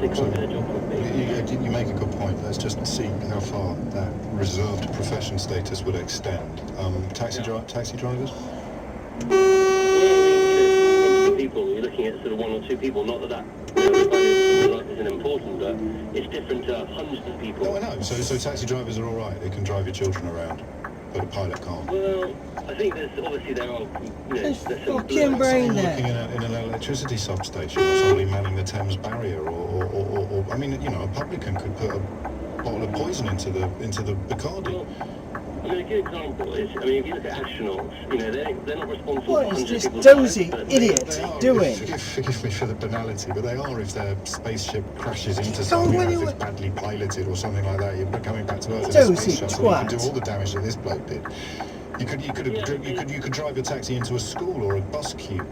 they can't do their job properly. You make a good point. Let's just see how far that reserved profession status would extend. Taxi drivers? Well, people, you're looking at sort of one or two people, not that isn't important, but it's different to hundreds of people. No, I know. So taxi drivers are all right. They can drive your children around, but a pilot can't. Well, I think there's There's fucking brain there. Looking in an electricity substation, or somebody manning the Thames barrier, or I mean, you know, a publican could put a bottle of poison into the Bacardi. Well, I mean, a good example is, I mean, if you look at astronauts, you know, they're not responsible for What is this people's dozy lives, idiot doing? Forgive me for the banality, but they are if their spaceship crashes into something, if it's badly piloted or something like that. You're coming back to Earth in a Dozy space shuttle. You twat. can do all the damage that this bloke did. You could drive your taxi into a school or a bus queue.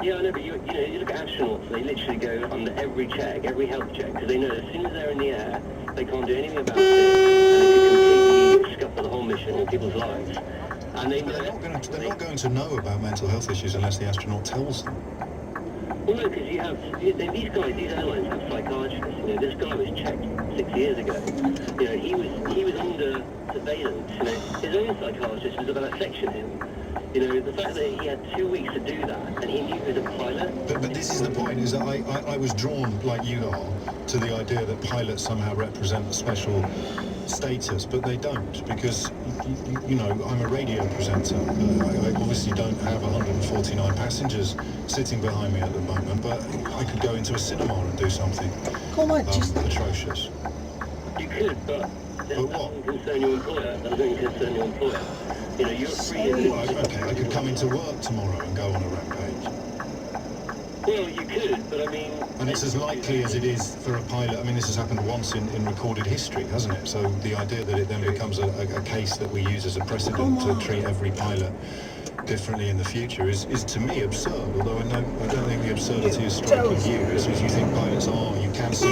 Yeah, I know, but you look at astronauts, they literally go under every check, every health check, because they know as soon as they're in the air, they can't do anything about it, and they could completely scupper the whole mission and people's lives. And they know... They're not going to know about mental health issues unless the astronaut tells them. Well, no, because these airlines have psychiatrists. You know, this guy was checked 6 years ago. You know, he was under surveillance. You know, his own psychiatrist was about to section him. You know, the fact that he had 2 weeks to do that, and he knew he was a pilot. But this is the point, is that I was drawn, like you are, to the idea that pilots somehow represent a special status, but they don't, because, you know, I'm a radio presenter. I obviously don't have 149 passengers sitting behind me at the moment, but I could go into a cinema and do something atrocious. You could, but that doesn't concern your employer. That doesn't concern your employer. You know, you're free. Okay, I could come into work tomorrow and go on a rampage. Well, you could, but I mean... And it's as likely as it is for a pilot. I mean, this has happened once in recorded history, hasn't it? So the idea that it then becomes a case that we use as a precedent to treat every pilot differently in the future is to me absurd, although I don't think the absurdity is striking you. As you think pilots are, you can see